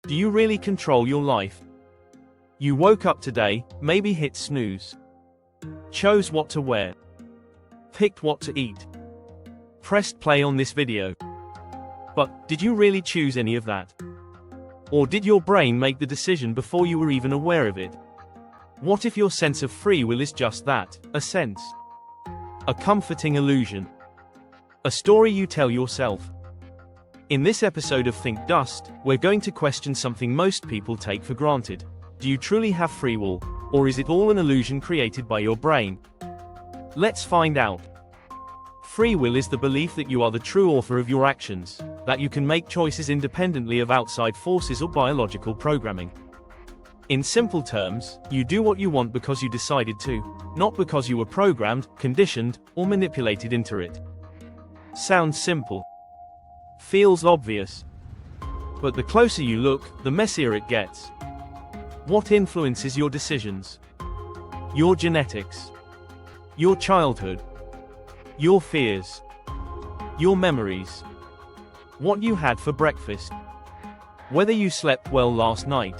Do you really control your life? You woke up today, maybe hit snooze. Chose what to wear. Picked what to eat. Pressed play on this video. But, did you really choose any of that? Or did your brain make the decision before you were even aware of it? What if your sense of free will is just that, a sense? A comforting illusion. A story you tell yourself. In this episode of ThinkDust, we're going to question something most people take for granted. Do you truly have free will, or is it all an illusion created by your brain? Let's find out. Free will is the belief that you are the true author of your actions, that you can make choices independently of outside forces or biological programming. In simple terms, you do what you want because you decided to, not because you were programmed, conditioned, or manipulated into it. Sounds simple. Feels obvious. But the closer you look, the messier it gets. What influences your decisions? Your genetics. Your childhood. Your fears. Your memories. What you had for breakfast. Whether you slept well last night.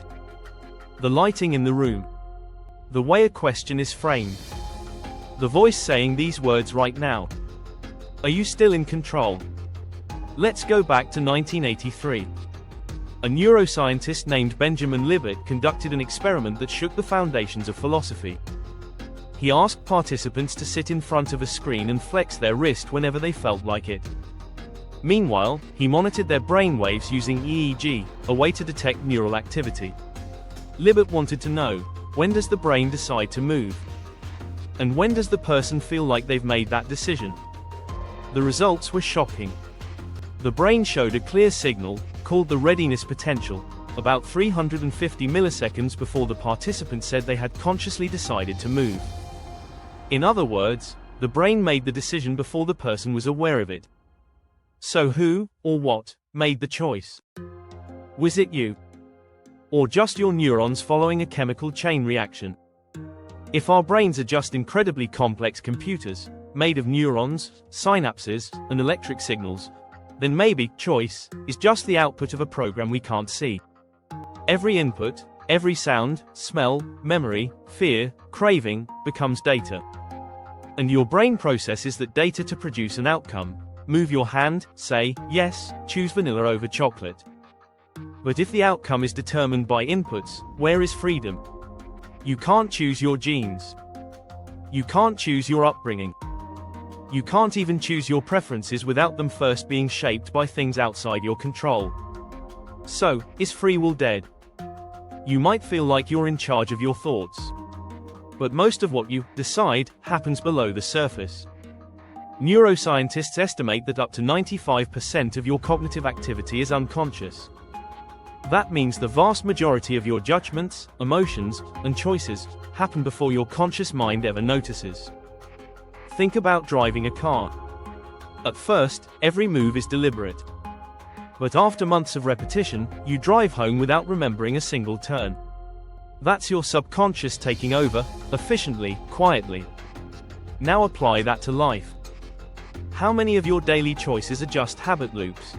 The lighting in the room. The way a question is framed. The voice saying these words right now. Are you still in control? Let's go back to 1983. A neuroscientist named Benjamin Libet conducted an experiment that shook the foundations of philosophy. He asked participants to sit in front of a screen and flex their wrist whenever they felt like it. Meanwhile, he monitored their brain waves using EEG, a way to detect neural activity. Libet wanted to know, when does the brain decide to move? And when does the person feel like they've made that decision? The results were shocking. The brain showed a clear signal, called the readiness potential, about 350 milliseconds before the participant said they had consciously decided to move. In other words, the brain made the decision before the person was aware of it. So who, or what, made the choice? Was it you? Or just your neurons following a chemical chain reaction? If our brains are just incredibly complex computers, made of neurons, synapses, and electric signals, then maybe choice is just the output of a program we can't see. Every input, every sound, smell, memory, fear, craving, becomes data. And your brain processes that data to produce an outcome. Move your hand, say, yes, choose vanilla over chocolate. But if the outcome is determined by inputs, where is freedom? You can't choose your genes. You can't choose your upbringing. You can't even choose your preferences without them first being shaped by things outside your control. So, is free will dead? You might feel like you're in charge of your thoughts. But most of what you decide happens below the surface. Neuroscientists estimate that up to 95% of your cognitive activity is unconscious. That means the vast majority of your judgments, emotions, and choices happen before your conscious mind ever notices. Think about driving a car. At first, every move is deliberate. But after months of repetition, you drive home without remembering a single turn. That's your subconscious taking over, efficiently, quietly. Now apply that to life. How many of your daily choices are just habit loops?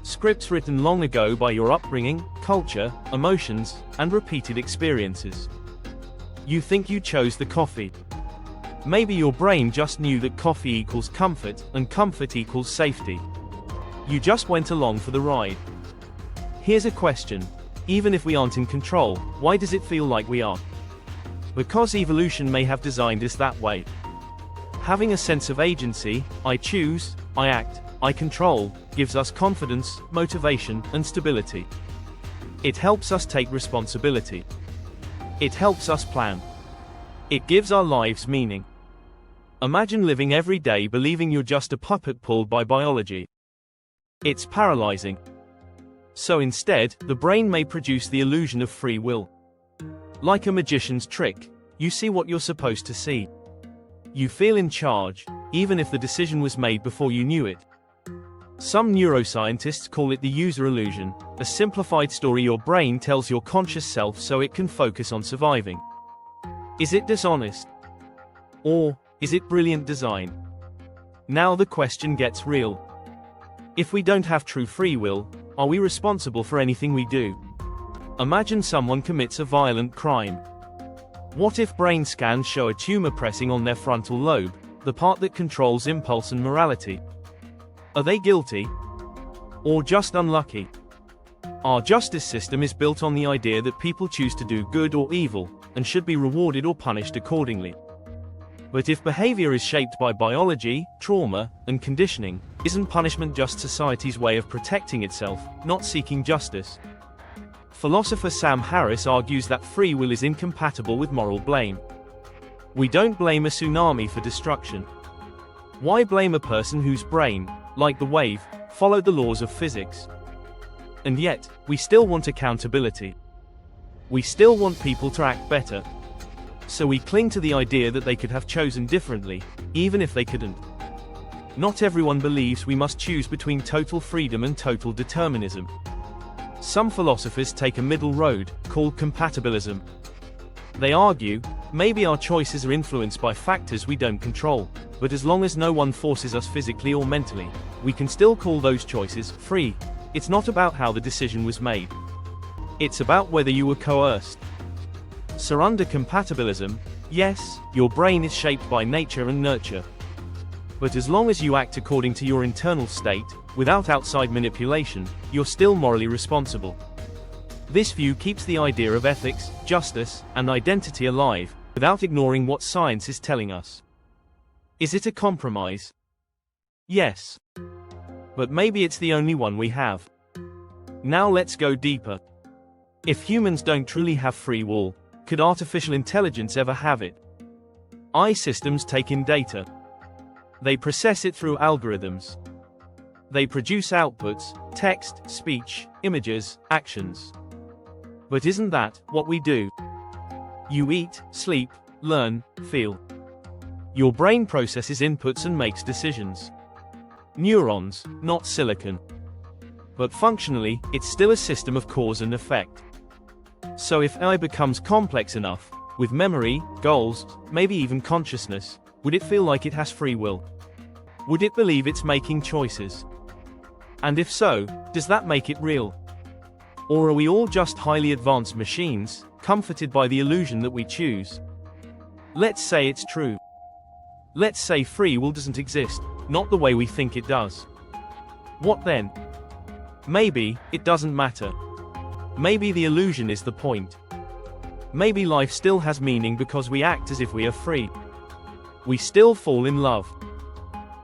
Scripts written long ago by your upbringing, culture, emotions, and repeated experiences. You think you chose the coffee. Maybe your brain just knew that coffee equals comfort, and comfort equals safety. You just went along for the ride. Here's a question. Even if we aren't in control, why does it feel like we are? Because evolution may have designed us that way. Having a sense of agency, I choose, I act, I control, gives us confidence, motivation, and stability. It helps us take responsibility. It helps us plan. It gives our lives meaning. Imagine living every day believing you're just a puppet pulled by biology. It's paralyzing. So instead, the brain may produce the illusion of free will. Like a magician's trick, you see what you're supposed to see. You feel in charge, even if the decision was made before you knew it. Some neuroscientists call it the user illusion, a simplified story your brain tells your conscious self so it can focus on surviving. Is it dishonest? Or is it brilliant design? Now the question gets real. If we don't have true free will, are we responsible for anything we do? Imagine someone commits a violent crime. What if brain scans show a tumor pressing on their frontal lobe, the part that controls impulse and morality? Are they guilty? Or just unlucky? Our justice system is built on the idea that people choose to do good or evil, and should be rewarded or punished accordingly. But if behavior is shaped by biology, trauma, and conditioning, isn't punishment just society's way of protecting itself, not seeking justice? Philosopher Sam Harris argues that free will is incompatible with moral blame. We don't blame a tsunami for destruction. Why blame a person whose brain, like the wave, followed the laws of physics? And yet, we still want accountability. We still want people to act better. So we cling to the idea that they could have chosen differently, even if they couldn't. Not everyone believes we must choose between total freedom and total determinism. Some philosophers take a middle road, called compatibilism. They argue, maybe our choices are influenced by factors we don't control, but as long as no one forces us physically or mentally, we can still call those choices free. It's not about how the decision was made. It's about whether you were coerced. So under compatibilism, yes, your brain is shaped by nature and nurture. But as long as you act according to your internal state, without outside manipulation, you're still morally responsible. This view keeps the idea of ethics, justice, and identity alive, without ignoring what science is telling us. Is it a compromise? Yes. But maybe it's the only one we have. Now let's go deeper. If humans don't truly have free will, could artificial intelligence ever have it? AI systems take in data. They process it through algorithms. They produce outputs, text, speech, images, actions. But isn't that what we do? You eat, sleep, learn, feel. Your brain processes inputs and makes decisions. Neurons, not silicon. But functionally, it's still a system of cause and effect. So if AI becomes complex enough, with memory, goals, maybe even consciousness, would it feel like it has free will? Would it believe it's making choices? And if so, does that make it real? Or are we all just highly advanced machines, comforted by the illusion that we choose? Let's say it's true. Let's say free will doesn't exist, not the way we think it does. What then? Maybe it doesn't matter. Maybe the illusion is the point. Maybe life still has meaning because we act as if we are free. We still fall in love.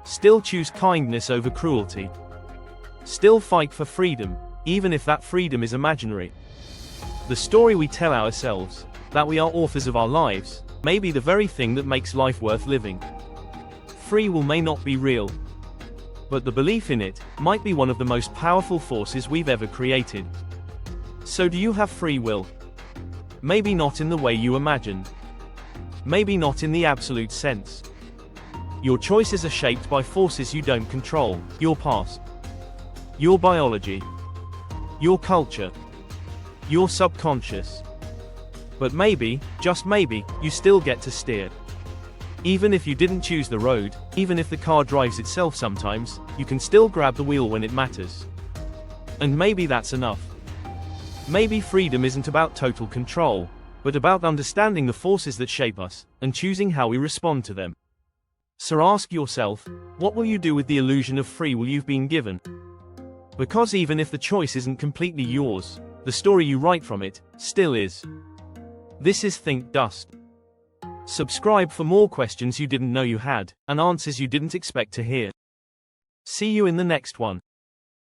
Still choose kindness over cruelty. Still fight for freedom, even if that freedom is imaginary. The story we tell ourselves, that we are authors of our lives, may be the very thing that makes life worth living. Free will may not be real, but the belief in it might be one of the most powerful forces we've ever created. So do you have free will? Maybe not in the way you imagined. Maybe not in the absolute sense. Your choices are shaped by forces you don't control, your past, your biology, your culture, your subconscious. But maybe, just maybe, you still get to steer. Even if you didn't choose the road, even if the car drives itself sometimes, you can still grab the wheel when it matters. And maybe that's enough. Maybe freedom isn't about total control, but about understanding the forces that shape us, and choosing how we respond to them. So ask yourself, what will you do with the illusion of free will you've been given? Because even if the choice isn't completely yours, the story you write from it still is. This is ThinkDust. Subscribe for more questions you didn't know you had, and answers you didn't expect to hear. See you in the next one.